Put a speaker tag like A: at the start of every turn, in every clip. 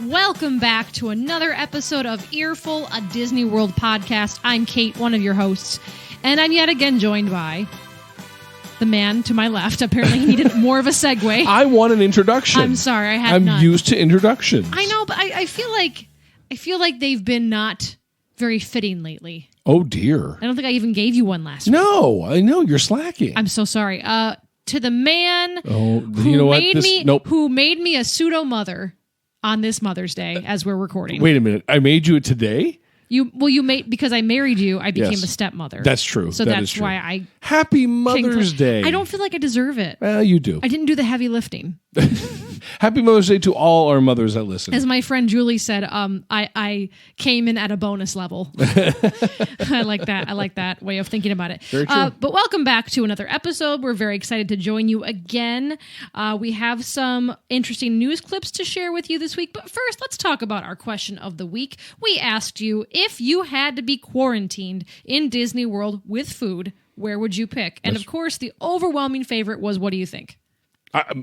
A: Welcome back to another episode of Earful, a Disney World podcast. I'm Kate, one of your hosts, and I'm yet again joined by the man to my left. Apparently he needed more of a segue.
B: I want an introduction.
A: I'm sorry, I had none.
B: I'm used to introductions.
A: I know, but I feel like they've been not very fitting lately.
B: Oh, dear.
A: I don't think I even gave you one last week.
B: No, I know. You're slacking.
A: I'm so sorry. To the man who made me a pseudo-mother on this Mother's Day as we're recording.
B: Wait a minute. I made you it today?
A: You made, because I married you, I became a stepmother.
B: That's true.
A: So that's true. Why I...
B: Happy Mother's Day.
A: I don't feel like I deserve it.
B: Well, you do.
A: I didn't do the heavy lifting.
B: Happy Mother's Day to all our mothers that listen.
A: As my friend Julie said, I came in at a bonus level. I like that. I like that way of thinking about it.
B: Very true.
A: But welcome back to another episode. We're very excited to join you again. We have some interesting news clips to share with you this week. But first, let's talk about our question of the week. We asked you, if you had to be quarantined in Disney World with food, where would you pick? And of course, the overwhelming favorite was, what do you think?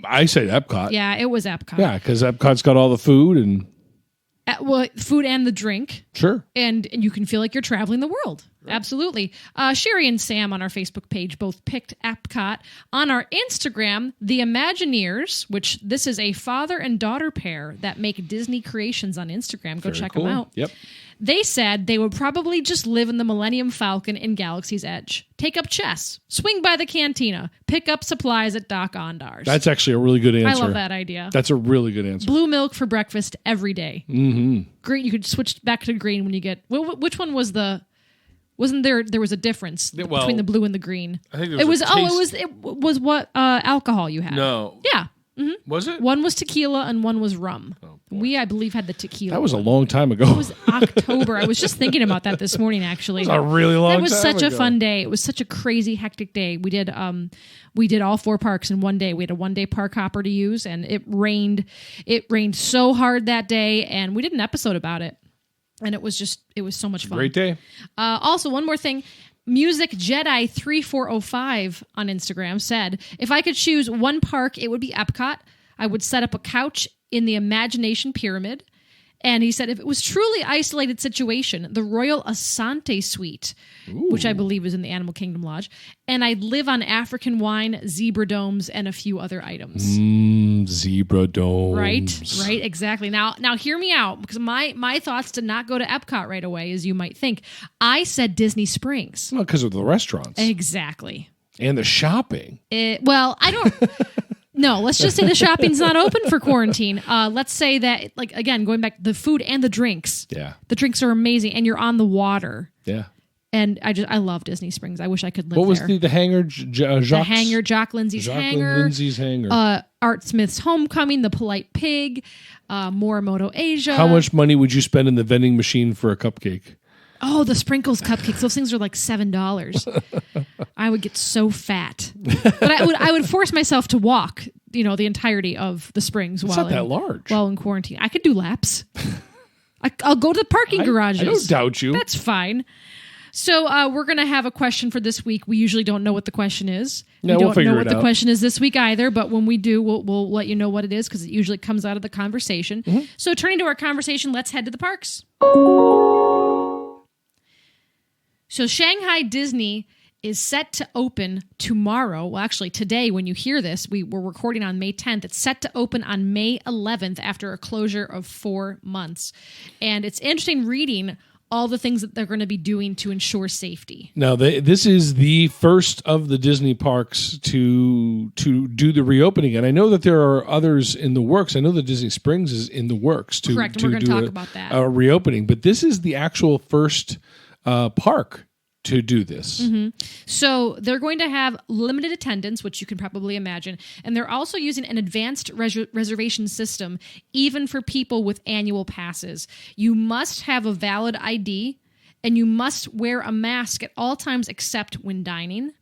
B: I say Epcot.
A: Yeah, it was Epcot.
B: Yeah, because Epcot's got all the food and...
A: food and the drink.
B: Sure.
A: And you can feel like you're traveling the world. Right. Absolutely. Sherry and Sam on our Facebook page both picked Epcot. On our Instagram, the Imagineers, which this is a father and daughter pair that make Disney creations on Instagram. Go check them out.
B: Yep.
A: They said they would probably just live in the Millennium Falcon in Galaxy's Edge, take up chess, swing by the cantina, pick up supplies at Doc Ondar's.
B: That's actually a really good answer.
A: I love that idea.
B: That's a really good answer.
A: Blue milk for breakfast every day.
B: Mm-hmm.
A: Green, you could switch back to green when you get... Which one was the... Wasn't there was a difference between the blue and the green?
B: I think
A: it was what alcohol you had.
B: No.
A: Yeah. Mm-hmm.
B: Was it?
A: One was tequila and one was rum. Oh, we, I believe, had the tequila.
B: That was a long time ago.
A: It was October. I was just thinking about that this morning, actually.
B: It was a really long time ago.
A: It was such a fun day. It was such a crazy, hectic day. We did all 4 parks in one day. We had a 1-day park hopper to use, and it rained. It rained so hard that day, and we did an episode about it. And it was so much fun.
B: Great day.
A: Also, one more thing. Music Jedi 3405 on Instagram said, if I could choose one park, it would be Epcot. I would set up a couch in the Imagination Pyramid. And he said, if it was truly isolated situation, the Royal Asante Suite, which I believe is in the Animal Kingdom Lodge, and I'd live on African wine, zebra domes, and a few other items.
B: Zebra domes.
A: Right, exactly. Now hear me out, because my thoughts did not go to Epcot right away, as you might think. I said Disney Springs.
B: Well, because of the restaurants.
A: Exactly.
B: And the shopping.
A: Well, I don't... No, let's just say the shopping's not open for quarantine. Let's say that, like, again, going back to the food and the drinks.
B: Yeah.
A: The drinks are amazing, and you're on the water.
B: Yeah.
A: And I love Disney Springs. I wish I could live there.
B: What was the hangar?
A: The hangar, Jock Lindsay's hangar. Art Smith's Homecoming, The Polite Pig, Morimoto Asia.
B: How much money would you spend in the vending machine for a cupcake?
A: Oh, the Sprinkles cupcakes. Those things are like $7. I would get so fat. But I would force myself to walk, the entirety of the Springs
B: It's not that large.
A: While in quarantine. I could do laps. I'll go to the parking garages.
B: I don't doubt you.
A: That's fine. So we're going to have a question for this week. We usually don't know what the question is.
B: Yeah,
A: we
B: we'll
A: don't know what
B: it
A: the
B: out.
A: question is this week either, but when we do, we'll let you know what it is, because it usually comes out of the conversation. Mm-hmm. So turning to our conversation, let's head to the parks. So Shanghai Disney is set to open tomorrow. Well, actually, today, when you hear this, we're recording on May 10th. It's set to open on May 11th after a closure of 4 months. And it's interesting reading all the things that they're going to be doing to ensure safety.
B: Now, this is the first of the Disney parks to do the reopening. And I know that there are others in the works. I know that Disney Springs is in the works to
A: Correct, and we're going to talk about that.
B: A reopening. But this is the actual first park to do this.
A: Mm-hmm. So they're going to have limited attendance, which you can probably imagine. And they're also using an advanced reservation system, even for people with annual passes. You must have a valid ID, and you must wear a mask at all times except when dining.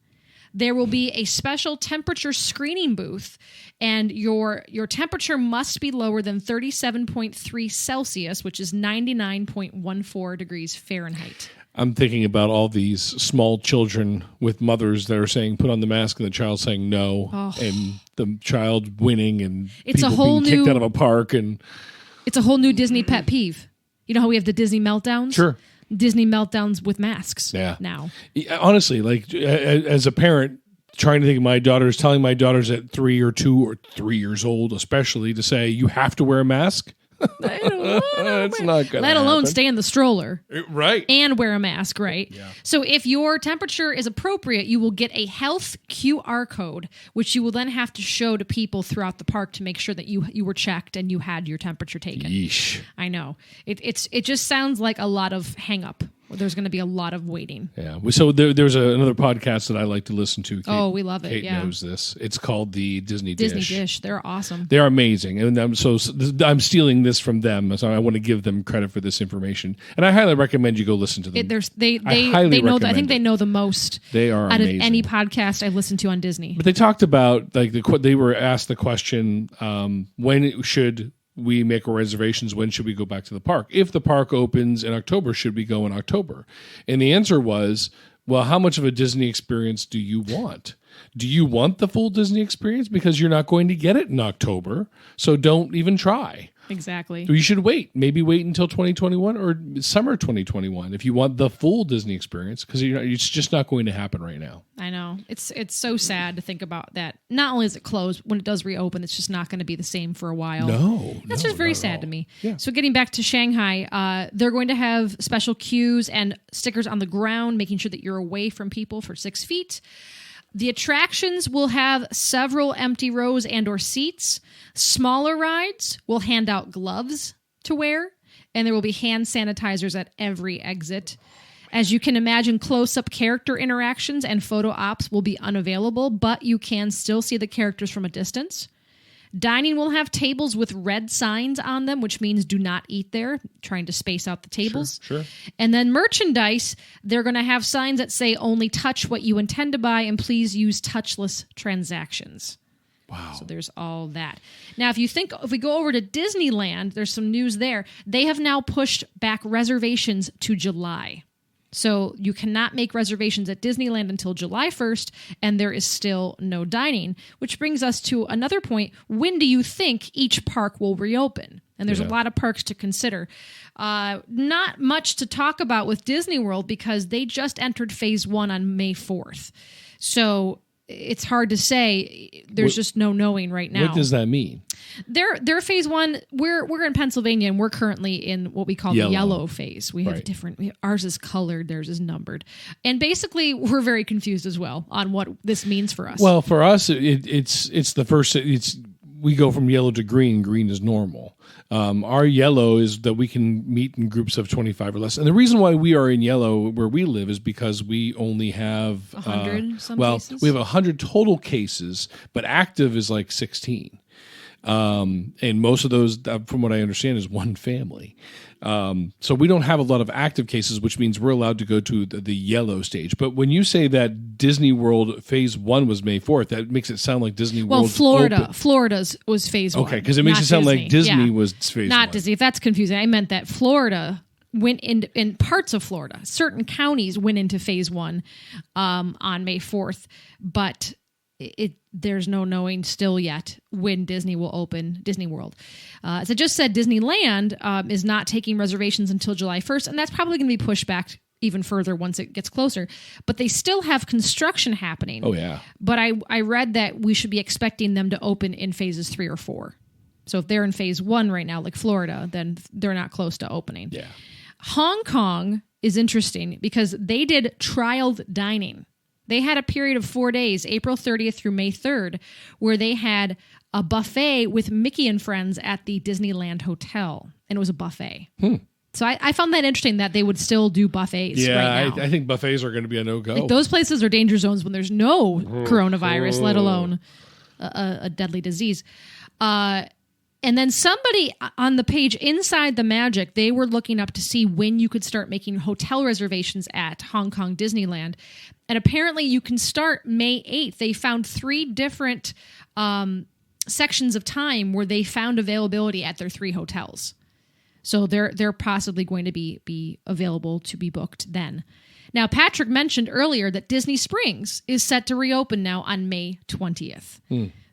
A: There will be a special temperature screening booth, and your temperature must be lower than 37.3 Celsius, which is 99.14 degrees Fahrenheit.
B: I'm thinking about all these small children with mothers that are saying, put on the mask, and the child saying no, and the child winning, and
A: it's
B: people
A: a whole
B: being kicked
A: new,
B: out of a park. And
A: It's a whole new Disney pet peeve. You know how we have the Disney meltdowns?
B: Sure.
A: Disney meltdowns with masks
B: Yeah.
A: now.
B: Honestly, like as a parent, trying to think of my daughters, telling my daughters at 3 or 2 or 3 years old, especially, to say you have to wear a mask. It's not going to
A: Let alone
B: happen.
A: stay in the stroller.
B: Right.
A: And wear a mask, right?
B: Yeah.
A: So if your temperature is appropriate, you will get a health QR code, which you will then have to show to people throughout the park to make sure that you were checked and you had your temperature taken.
B: Yeesh.
A: I know. It just sounds like a lot of hang up. There's going to be a lot of waiting.
B: Yeah. So there's another podcast that I like to listen to. Kate,
A: we love it.
B: Kate
A: yeah.
B: knows this. It's called the Disney Dish.
A: Disney Dish. They're awesome.
B: They're amazing, and I'm stealing this from them. So I want to give them credit for this information, and I highly recommend you go listen to them.
A: They know. I think they know the most.
B: They are
A: out
B: amazing.
A: of any podcast I've listened to on Disney.
B: But they talked about they were asked the question, when should we make our reservations? When should we go back to the park? If the park opens in October, should we go in October? And the answer was, well, how much of a Disney experience do you want? Do you want the full Disney experience? Because you're not going to get it in October, so don't even try.
A: Exactly.
B: You should wait. Maybe wait until 2021 or summer 2021 if you want the full Disney experience, because it's just not going to happen right now.
A: I know. It's so sad to think about that. Not only is it closed, when it does reopen, it's just not going to be the same for a while. That's just very sad to me.
B: Yeah.
A: So getting back to Shanghai, they're going to have special cues and stickers on the ground, making sure that you're away from people for 6 feet. The attractions will have several empty rows and or seats. Smaller rides will hand out gloves to wear, and there will be hand sanitizers at every exit. As you can imagine, close-up character interactions and photo ops will be unavailable, but you can still see the characters from a distance. Dining will have tables with red signs on them, which means do not eat there, trying to space out the tables.
B: Sure.
A: And then merchandise, they're going to have signs that say only touch what you intend to buy and please use touchless transactions.
B: Wow.
A: So there's all that. Now, if we go over to Disneyland, there's some news there. They have now pushed back reservations to July. So you cannot make reservations at Disneyland until July 1st, and there is still no dining, which brings us to another point. When do you think each park will reopen? And there's a lot of parks to consider. Not much to talk about with Disney World because they just entered phase 1 on May 4th. So it's hard to say. There's just no knowing right now.
B: What does that mean?
A: They're phase 1. We're in Pennsylvania, and we're currently in what we call the yellow phase. We have ours is colored, theirs is numbered. And basically, we're very confused as well on what this means for us.
B: Well, for us, it's the first. We go from yellow to green. Green is normal. Our yellow is that we can meet in groups of 25 or less. And the reason why we are in yellow where we live is because we only have
A: 100 cases?
B: We have 100 total cases, but active is like 16. And most of those, from what I understand, is one family. So we don't have a lot of active cases, which means we're allowed to go to the yellow stage. But when you say that Disney World phase 1 was May 4th, that makes it sound like Disney World.
A: Well, Florida's was phase 1.
B: Okay, because it makes it sound like Disney was phase 1.
A: Not Disney. If that's confusing, I meant that Florida went in parts of Florida. Certain counties went into phase 1 on May 4th, but there's no knowing still yet when Disney will open Disney World. As I just said, Disneyland is not taking reservations until July 1st, and that's probably going to be pushed back even further once it gets closer. But they still have construction happening.
B: Oh, yeah.
A: But I read that we should be expecting them to open in phases 3 or 4. So if they're in phase 1 right now, like Florida, then they're not close to opening.
B: Yeah.
A: Hong Kong is interesting because they did trialed dining. They had a period of 4 days, April 30th through May 3rd, where they had a buffet with Mickey and Friends at the Disneyland Hotel. And it was a buffet. So I found that interesting that they would still do buffets right now.
B: I think buffets are going to be a no-go.
A: Like those places are danger zones when there's no coronavirus, let alone a deadly disease. And then somebody on the page inside the Magic, they were looking up to see when you could start making hotel reservations at Hong Kong Disneyland. And apparently you can start May 8th. They found 3 different sections of time where they found availability at their 3 hotels. So they're possibly going to be available to be booked then. Now, Patrick mentioned earlier that Disney Springs is set to reopen now on May 20th.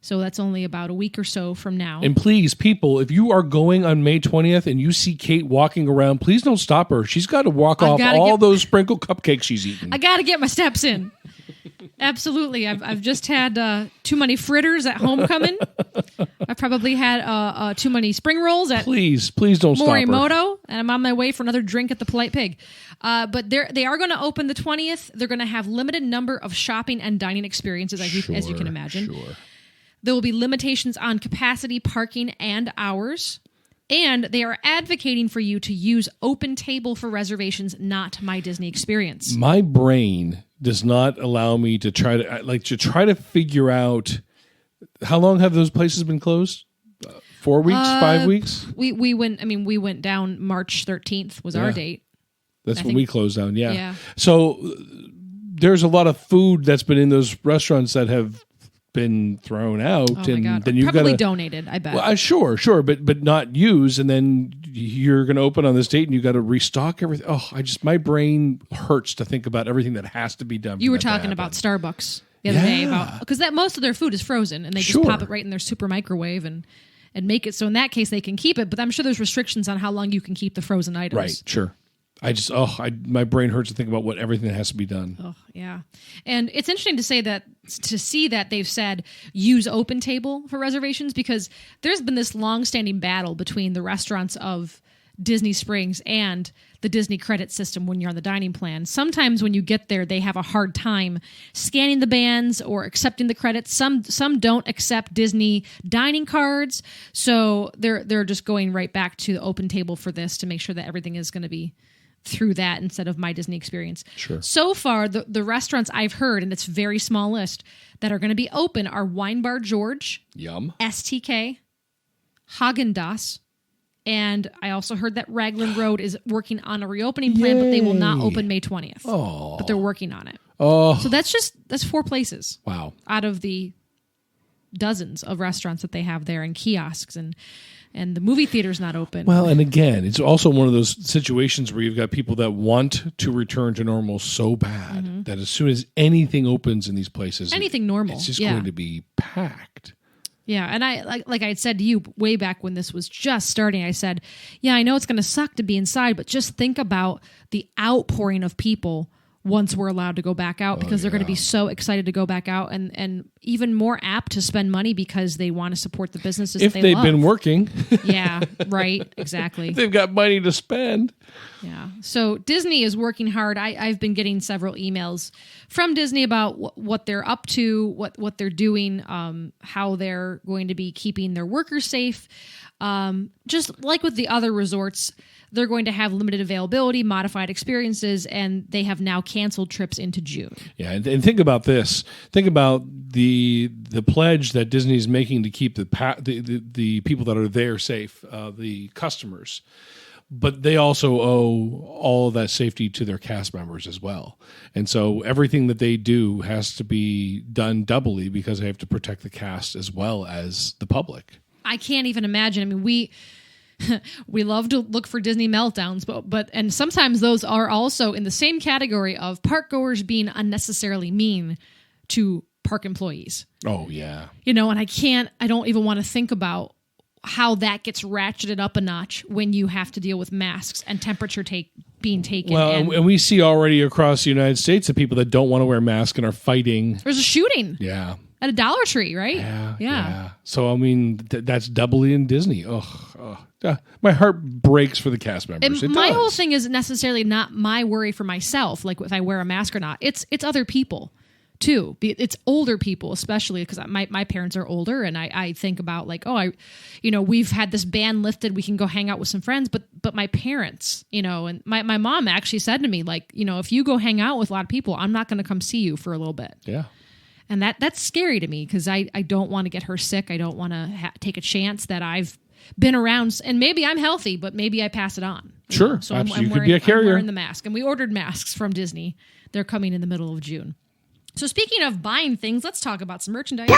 A: So that's only about a week or so from now.
B: And please, people, if you are going on May 20th and you see Kate walking around, please don't stop her. She's got to walk off all those sprinkle cupcakes she's eating.
A: I got to get my steps in. Absolutely. I've just had too many fritters at homecoming. I probably had too many spring rolls at
B: Please don't stop her.
A: Morimoto, and I'm on my way for another drink at the Polite Pig. But they are going to open the 20th. They're going to have limited number of shopping and dining experiences, as you can imagine.
B: Sure.
A: There will be limitations on capacity, parking, and hours. And they are advocating for you to use Open Table for reservations, not My Disney Experience.
B: My brain does not allow me to try to figure out how long have those places been closed? 4 weeks, 5 weeks?
A: We went down March 13th was our date.
B: That's when we closed down.
A: Yeah.
B: So there's a lot of food that's been in those restaurants that have been thrown out,
A: and then you've probably donated. I bet.
B: Well, sure, but not used, and then you're going to open on this date, and you got to restock everything. Oh, my brain hurts to think about everything that has to be done.
A: You were talking about Starbucks the other day about because that most of their food is frozen, and they just pop it right in their super microwave and make it so in that case they can keep it. But I'm sure there's restrictions on how long you can keep the frozen items.
B: Right. Sure. My brain hurts to think about everything that has to be done.
A: Oh, yeah. And it's interesting to see that they've said use Open Table for reservations because there's been this long-standing battle between the restaurants of Disney Springs and the Disney credit system when you're on the dining plan. Sometimes when you get there, they have a hard time scanning the bands or accepting the credits. Some don't accept Disney dining cards. So they're just going right back to the Open Table for this to make sure that everything is going to be through that instead of My Disney Experience.
B: Sure.
A: So far, the restaurants I've heard, and it's a very small list, that are going to be open are Wine Bar George,
B: Yum,
A: STK, Haagen-Dazs, and I also heard that Raglan Road is working on a reopening plan, but they will not open May 20th.
B: Oh.
A: But they're working on it.
B: Oh.
A: So that's 4 places.
B: Wow.
A: Out of the dozens of restaurants that they have there and kiosks and the movie theater's not open.
B: Well, and again, it's also one of those situations where you've got people that want to return to normal so bad that as soon as anything opens in these places,
A: anything normal,
B: it's just going to be packed.
A: Yeah, and I like I had said to you way back when this was just starting, I said, yeah, I know it's going to suck to be inside, but just think about the outpouring of people once we're allowed to go back out because they're going to be so excited to go back out and even more apt to spend money because they want to support the businesses
B: if
A: that they love.
B: They've been working.
A: Yeah, right, exactly.
B: They've got money to spend.
A: Yeah, so Disney is working hard. I've been getting several emails from Disney about what they're up to, what they're doing, how they're going to be keeping their workers safe. Just like with the other resorts, they're going to have limited availability, modified experiences, and they have now canceled trips into June.
B: Yeah, and think about this. Think about the pledge that Disney's making to keep the people that are there safe, the customers. But they also owe all of that safety to their cast members as well. And so everything that they do has to be done doubly because they have to protect the cast as well as the public.
A: I can't even imagine. I mean, we love to look for Disney meltdowns, but and sometimes those are also in the same category of park goers being unnecessarily mean to park employees.
B: Oh yeah.
A: And I don't even want to think about how that gets ratcheted up a notch when you have to deal with masks and temperature being taken.
B: Well, and we see already across the United States the people that don't want to wear masks and are fighting.
A: There's a shooting.
B: Yeah.
A: At a Dollar Tree, right?
B: Yeah. So, I mean, that's doubly in Disney. My heart breaks for the cast members.
A: My whole thing is necessarily not my worry for myself, like if I wear a mask or not. It's other people, too. It's older people, especially because my parents are older, and I think about like, we've had this ban lifted. We can go hang out with some friends, but my parents, and my mom actually said to me, like, if you go hang out with a lot of people, I'm not going to come see you for a little bit.
B: Yeah.
A: And that's scary to me because I don't want to get her sick. I don't want to take a chance that I've been around. And maybe I'm healthy, but maybe I pass it on.
B: Sure.
A: So
B: you could be a carrier.
A: I'm wearing the mask. And we ordered masks from Disney. They're coming in the middle of June. So speaking of buying things, let's talk about some merchandise.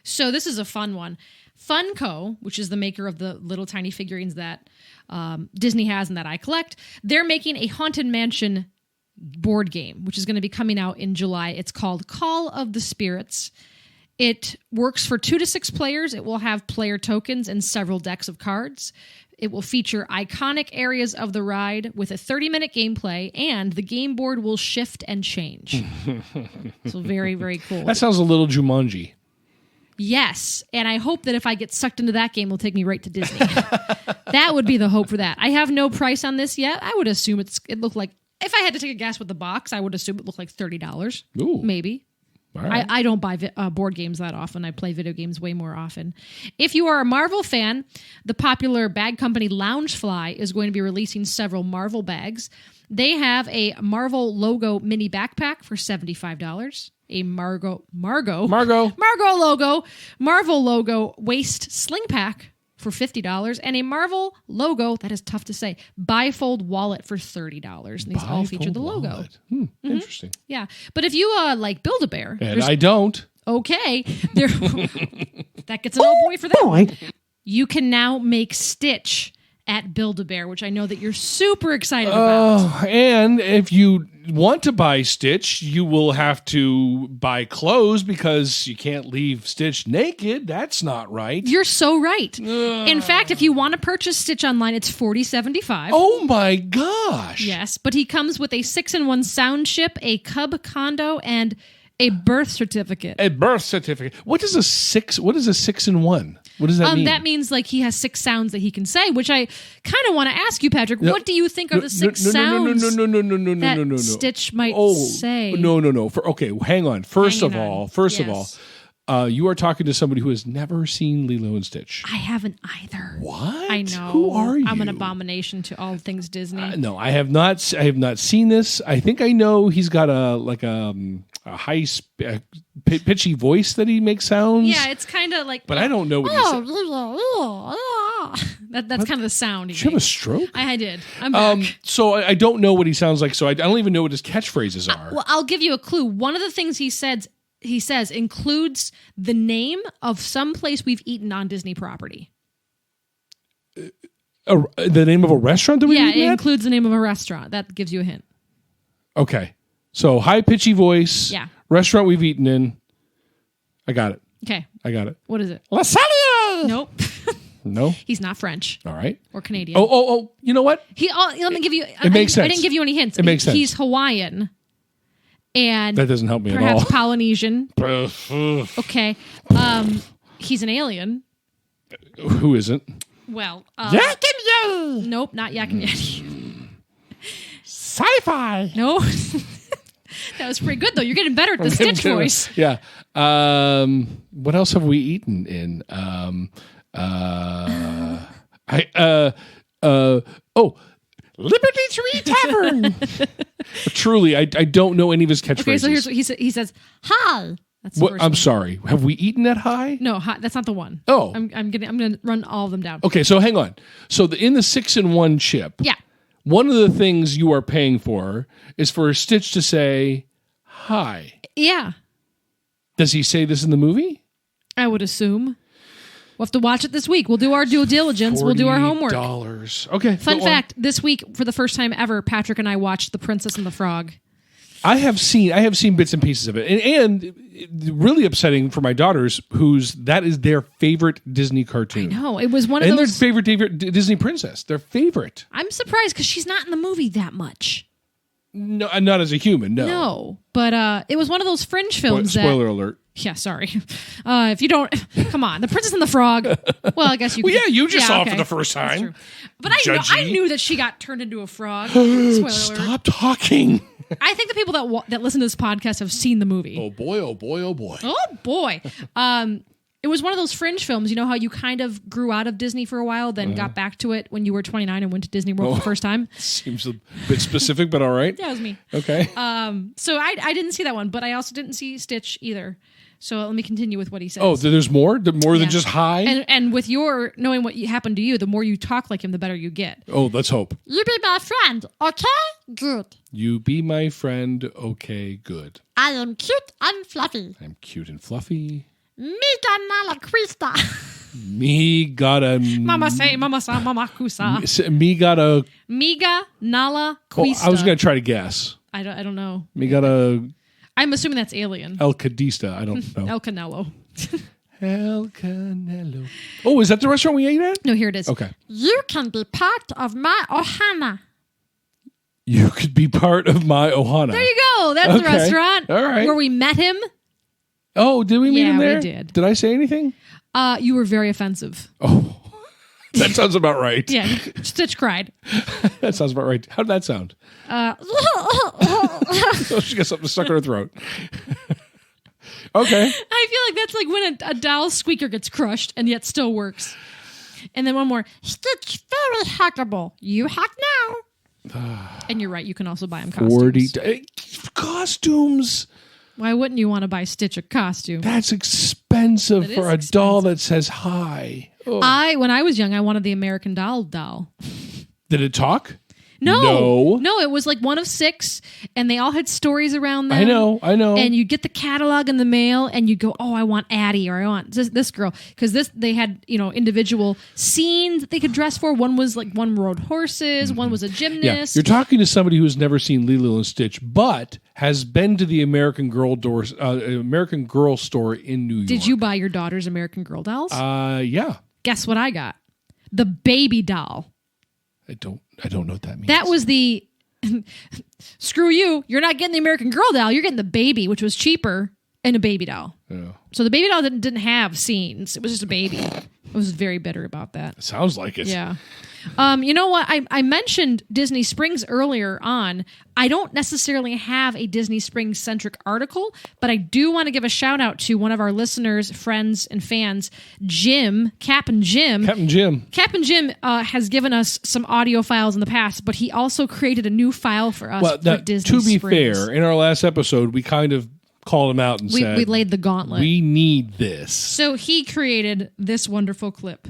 A: So this is a fun one. Funko, which is the maker of the little tiny figurines that Disney has and that I collect, they're making a Haunted Mansion board game, which is going to be coming out in July. It's called Call of the Spirits. It works for 2 to 6 players. It will have player tokens and several decks of cards. It will feature iconic areas of the ride with a 30-minute gameplay, and the game board will shift and change. So very, very cool.
B: That sounds a little Jumanji.
A: Yes, and I hope that if I get sucked into that game, it'll take me right to Disney. That would be the hope for that. I have no price on this yet. I would assume it looked like, if I had to take a guess with the box, I would assume it looked like $30.
B: Ooh.
A: Maybe.
B: Right.
A: I don't buy board games that often. I play video games way more often. If you are a Marvel fan, the popular bag company Loungefly is going to be releasing several Marvel bags. They have a Marvel logo mini backpack for $75. A Marvel logo waist sling pack for $50, and a Marvel logo, that is tough to say, bifold wallet for $30. And these all feature the logo.
B: Interesting.
A: Yeah. But if you like Build-A-Bear.
B: And I don't.
A: Okay. That gets an old boy for that one. You can now make Stitch at Build-A-Bear, which I know that you're super excited about.
B: And if you want to buy Stitch, you will have to buy clothes because you can't leave Stitch naked. That's not right.
A: You're so right. In fact, if you want to purchase Stitch online, it's $40.75.
B: Oh my gosh.
A: Yes, but he comes with a 6-in-1 sound chip, a Cub condo, and a birth certificate.
B: A birth certificate. What is a 6-in-1? What does that mean?
A: That means like he has 6 sounds that he can say, which I kind of want to ask you, Patrick. What do you think are the 6 sounds that Stitch might say?
B: No. Hang on. First of all, you are talking to somebody who has never seen Lilo and Stitch.
A: I haven't either.
B: What?
A: I know.
B: Who are you?
A: I'm an abomination to all things Disney.
B: No, I have not. I have not seen this. I think I know he's got a high pitchy voice that he makes sounds.
A: Yeah, it's kind of like.
B: But I don't know what he said.
A: That's kind of the sound.
B: Did you have a stroke?
A: I did. I'm back.
B: So I don't know what he sounds like. So I don't even know what his catchphrases are.
A: Well, I'll give you a clue. One of the things he says includes the name of some place we've eaten on Disney property.
B: The name of a restaurant that we've eaten
A: it
B: at?
A: includes the name of a restaurant. That gives you a hint.
B: Okay. So high pitchy voice.
A: Yeah.
B: Restaurant we've eaten in. I got it.
A: Okay.
B: I got it.
A: What is it?
B: La Salia!
A: Nope.
B: No.
A: He's not French.
B: All right.
A: Or Canadian.
B: Oh. You know what?
A: Let me give you.
B: It makes sense.
A: I didn't give you any hints.
B: It makes sense.
A: He's Hawaiian. And
B: that doesn't help me at all.
A: Perhaps Polynesian. Okay. He's an alien.
B: Who isn't?
A: Well,
B: Yak and Yeti.
A: Nope, not Yak and Yeti.
B: Sci-fi.
A: No. That was pretty good though. You're getting better at the Stitch voice.
B: Yeah. What else have we eaten in? Liberty Tree Tavern. Truly, I don't know any of his catchphrases.
A: Okay, so here's what he says. Hi. That's the first
B: I'm
A: one.
B: sorry. Have we eaten at High?
A: No, that's not the one.
B: Oh,
A: I'm gonna run all of them down.
B: Okay, so hang on. So in the 6-in-1 chip,
A: yeah,
B: one of the things you are paying for is for Stitch to say hi.
A: Yeah.
B: Does he say this in the movie?
A: I would assume. We'll have to watch it this week. We'll do our due diligence. We'll do our homework.
B: $40. Okay.
A: Fun fact, this week, for the first time ever, Patrick and I watched The Princess and the Frog.
B: I have seen bits and pieces of it. And really upsetting for my daughters, that is their favorite Disney cartoon.
A: I know. It was one of
B: those.
A: And
B: their favorite Disney princess. Their favorite.
A: I'm surprised because she's not in the movie that much.
B: No, not as a human, no.
A: No. But it was one of those fringe films
B: Spoiler alert.
A: Yeah, sorry. If you don't, come on, The Princess and the Frog. Well, I guess you.
B: Well, yeah, you just saw it for the first time.
A: That's true. But I knew that she got turned into a frog.
B: Stop talking.
A: I think the people that listen to this podcast have seen the movie.
B: Oh boy! Oh boy! Oh boy!
A: Oh boy! It was one of those fringe films. You know how you kind of grew out of Disney for a while, then got back to it when you were 29 and went to Disney World for the first time.
B: Seems a bit specific, but all right.
A: That was me.
B: Okay.
A: So I didn't see that one, but I also didn't see Stitch either. So let me continue with what he says.
B: Oh, there's more? More than just hi?
A: And with your knowing what happened to you, the more you talk like him, the better you get.
B: Oh, let's hope.
C: You be my friend, okay? Good.
B: You be my friend, okay, good.
C: I am cute and fluffy.
B: I'm cute and fluffy.
C: Miga nala quista.
B: Me got a...
A: Mama say, mama sa, mama kusa.
B: Me got a...
A: Miga nala quista.
B: I was going to try to guess.
A: I don't know.
B: Me got a...
A: I'm assuming that's alien.
B: El Cadista. I don't know.
A: El Canelo.
B: El Canelo. Oh, is that the restaurant we ate at?
A: No, here it is.
B: Okay.
C: You can be part of my ohana.
B: You could be part of my ohana.
A: There you go. That's the
B: Okay.
A: restaurant.
B: All right.
A: Where we met him.
B: Oh, did we meet
A: Yeah,
B: him
A: we
B: there?
A: did.
B: Did I say anything?
A: You were very offensive.
B: Oh, that sounds about right.
A: Yeah, Stitch cried.
B: That sounds about right. How did that sound? Oh, she got something stuck in her throat. Okay.
A: I feel like that's like when a doll squeaker gets crushed and yet still works. And then one more.
C: Stitch very hackable. You hack now.
A: And you're right. You can also buy them costumes.
B: 40 costumes.
A: Why wouldn't you want to buy Stitch a costume?
B: That's expensive
A: It
B: for
A: is
B: a doll that says hi. Oh.
A: When I was young, I wanted the American Doll.
B: Did it talk?
A: No, it was like one of 6, and they all had stories around them.
B: I know.
A: And you'd get the catalog in the mail, and you'd go, "Oh, I want Addie, or I want this girl," because they had individual scenes that they could dress for. One was like one rode horses, one was a
B: Yeah,
A: gymnast.
B: you're talking to somebody who's never seen Lilo and Stitch, but has been to the American Girl store in New York.
A: Did you buy your daughter's American Girl dolls?
B: Yeah.
A: Guess what I got? The baby doll.
B: I don't know what that means.
A: That was the screw you. You're not getting the American Girl doll. You're getting the baby, which was cheaper, and a baby doll.
B: Yeah.
A: So the baby doll didn't have scenes. It was just a baby. I was very bitter about that.
B: Sounds like it.
A: Yeah. You know what? I mentioned Disney Springs earlier on. I don't necessarily have a Disney Springs centric article, but I do want to give a shout out to one of our listeners, friends, and fans, Jim, Captain Jim.
B: Captain Jim.
A: Captain Jim has given us some audio files in the past, but he also created a new file for us
B: Well,
A: for
B: now,
A: Disney
B: to be
A: Springs.
B: fair, in our last episode, we kind of called him out and said,
A: We laid the gauntlet.
B: we need this.
A: So he created this wonderful clip.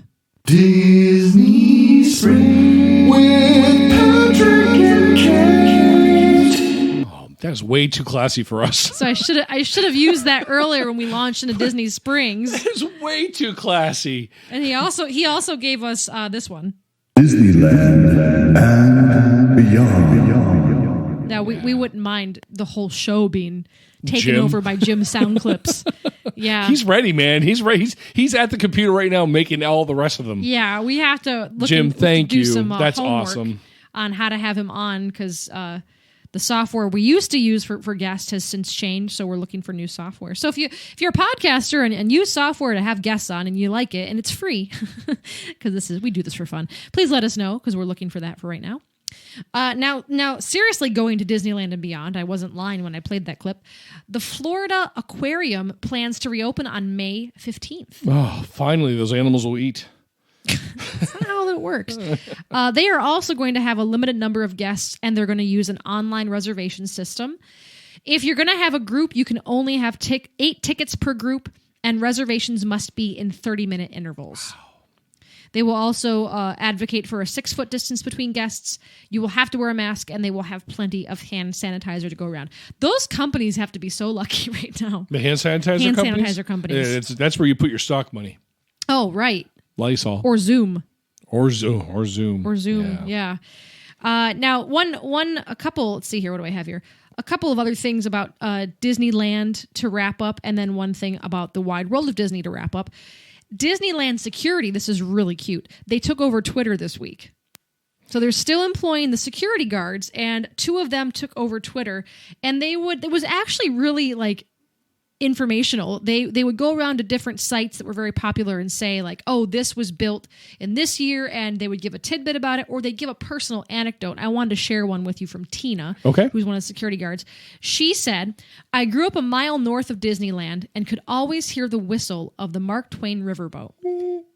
D: Disney Spring with Patrick and Kate.
B: Oh, that's way too classy for us.
A: So I should have used that earlier when we launched into Disney Springs.
B: It's way too classy.
A: And he also gave us this one.
D: Disneyland and beyond.
A: Now we wouldn't mind the whole show being taken
B: Jim.
A: over by Jim sound clips. Yeah.
B: He's ready, man. He's ready. He's at the computer right now making all the rest of them.
A: Yeah, we have to look
B: Jim, thank
A: do
B: you.
A: some
B: That's
A: homework
B: awesome.
A: on how to have him on because the software we used to use for guests has since changed, so we're looking for new software. So if you're a podcaster and use software to have guests on and you like it and it's free because we do this for fun, please let us know because we're looking for that for right now. Now, seriously, going to Disneyland and beyond, I wasn't lying when I played that clip. The Florida Aquarium plans to reopen on May 15th.
B: Oh, finally, those animals will eat.
A: That's not how that works. They are also going to have a limited number of guests, and they're going to use an online reservation system. If you're going to have a group, you can only have 8 tickets per group, and reservations must be in 30-minute intervals. Wow. They will also advocate for a 6-foot distance between guests. You will have to wear a mask, and they will have plenty of hand sanitizer to go around. Those companies have to be so lucky right now.
B: The hand sanitizer companies?
A: Sanitizer companies.
B: Yeah, that's where you put your stock money.
A: Oh, right.
B: Lysol.
A: Or Zoom.
B: Or Zoom.
A: Yeah. Now, a couple, let's see here. What do I have here? A couple of other things about Disneyland to wrap up, and then one thing about the wide world of Disney to wrap up. Disneyland security, this is really cute. They took over Twitter this week. So they're still employing the security guards, and 2 of them took over Twitter. And it was actually really like informational. They would go around to different sites that were very popular and say like, oh, this was built in this year, and they would give a tidbit about it, or they'd give a personal anecdote. I wanted to share one with you from Tina,
B: okay,
A: who's one of the security guards. She said, I grew up a mile north of Disneyland and could always hear the whistle of the Mark Twain riverboat.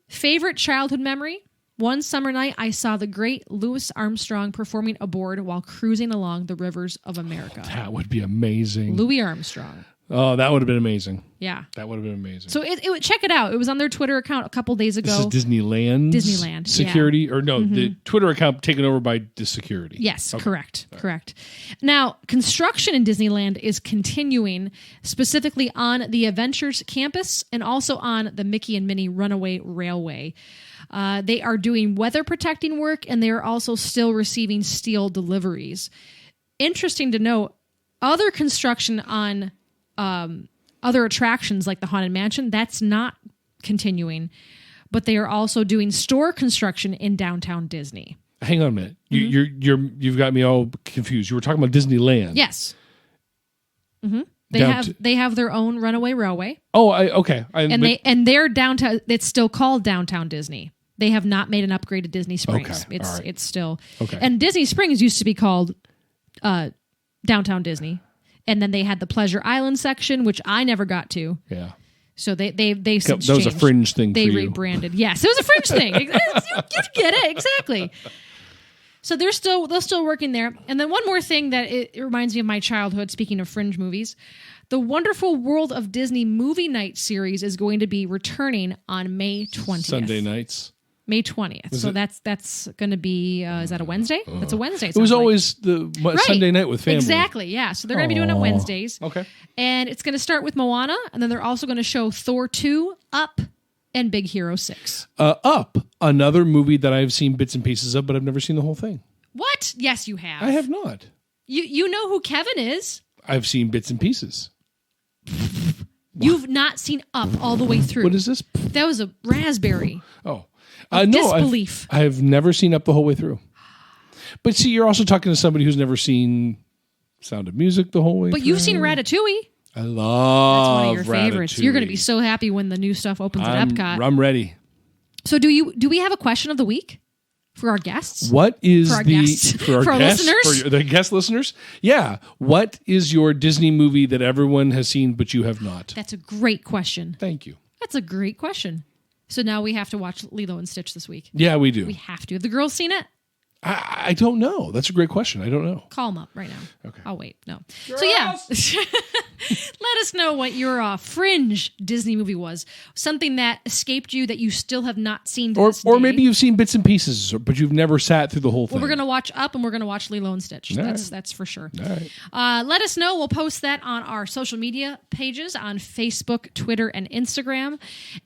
A: Favorite childhood memory? One summer night, I saw the great Louis Armstrong performing aboard while cruising along the rivers of America.
B: That would be amazing.
A: Louis Armstrong.
B: Oh, that would have been amazing.
A: Yeah.
B: That would have been amazing.
A: So check it out. It was on their Twitter account a couple days ago.
B: This is Disneyland
A: yeah.
B: security,
A: Mm-hmm.
B: or no, the Twitter account taken over by the security.
A: Yes,
B: okay.
A: Correct. Now, construction in Disneyland is continuing, specifically on the Adventures campus and also on the Mickey and Minnie Runaway Railway. They are doing weather protecting work, and they are also still receiving steel deliveries. Interesting to note, other construction on other attractions like the Haunted Mansion, that's not continuing. But they are also doing store construction in downtown Disney.
B: Hang on a minute. You've got me all confused. You were talking about Disneyland.
A: Yes. Mm-hmm. They have their own runaway railway.
B: Oh, okay.
A: And they're downtown. It's still called Downtown Disney. They have not made an upgrade to Disney Springs.
B: Okay.
A: It's still
B: okay.
A: And Disney Springs used to be called Downtown Disney, and then they had the Pleasure Island section, which I never got to.
B: Yeah.
A: So they since
B: that was a
A: changed.
B: fringe thing.
A: They
B: for you.
A: rebranded. Yes, it was a fringe thing. You get it exactly. So they're still working there. And then one more thing that it reminds me of my childhood. Speaking of fringe movies, the Wonderful World of Disney movie night series is going to be returning on May 20th.
B: Sunday nights.
A: May 20th. So that's going to be, is that a Wednesday? That's a Wednesday.
B: It was always the Sunday night with family.
A: Exactly, yeah. So they're going to be doing it Wednesdays.
B: Okay.
A: And it's going to start with Moana, and then they're also going to show Thor 2, Up, and Big Hero 6.
B: Up, another movie that I've seen bits and pieces of, but I've never seen the whole thing.
A: What? Yes, you have.
B: I have not.
A: You know who Kevin is.
B: I've seen bits and pieces.
A: You've not seen Up all the way through.
B: What is this?
A: That was a raspberry.
B: Oh.
A: No,
B: disbelief. I've never seen Up the whole way through. But see, you're also talking to somebody who's never seen Sound of Music the whole way through.
A: But you've seen Ratatouille.
B: I love
A: That's one of your favorites.
B: Ratatouille.
A: You're going to be so happy when the new stuff opens at Epcot.
B: I'm ready.
A: So do we have a question of the week for our guests?
B: What is
A: for our guests?
B: For our guests,
A: listeners?
B: for the guest listeners? Yeah. What is your Disney movie that everyone has seen but you have not?
A: That's a great question.
B: Thank you.
A: That's a great question. So now we have to watch Lilo and Stitch this week.
B: Yeah, we do.
A: We have to. Have the girls seen it?
B: I don't know. That's a great question. I don't know.
A: Call them up right now.
B: Okay.
A: I'll wait. No. Girls! So yeah, let us know what your fringe Disney movie was. Something that escaped you that you still have not seen to this day.
B: Or maybe you've seen bits and pieces, but you've never sat through the whole thing.
A: Well, we're going to watch Up and we're going to watch Lilo and Stitch. That's for sure.
B: All right.
A: Let us know. We'll post that on our social media pages on Facebook, Twitter, and Instagram.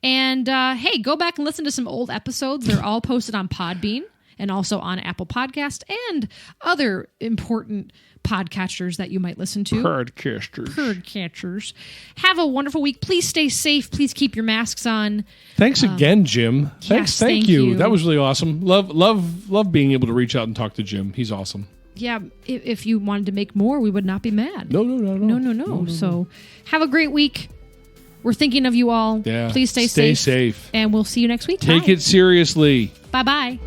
A: And hey, go back and listen to some old episodes. They're all posted on Podbean and also on Apple Podcast and other important podcatchers that you might listen to. Podcatchers. Have a wonderful week. Please stay safe. Please keep your masks on.
B: Thanks again, Jim.
A: Yes,
B: thank you. That was really awesome. Love being able to reach out and talk to Jim. He's awesome.
A: Yeah, if you wanted to make more, we would not be mad.
B: No.
A: So have a great week. We're thinking of you all.
B: Yeah.
A: Please stay
B: safe.
A: And we'll see you next week.
B: Take it seriously.
A: Bye-bye.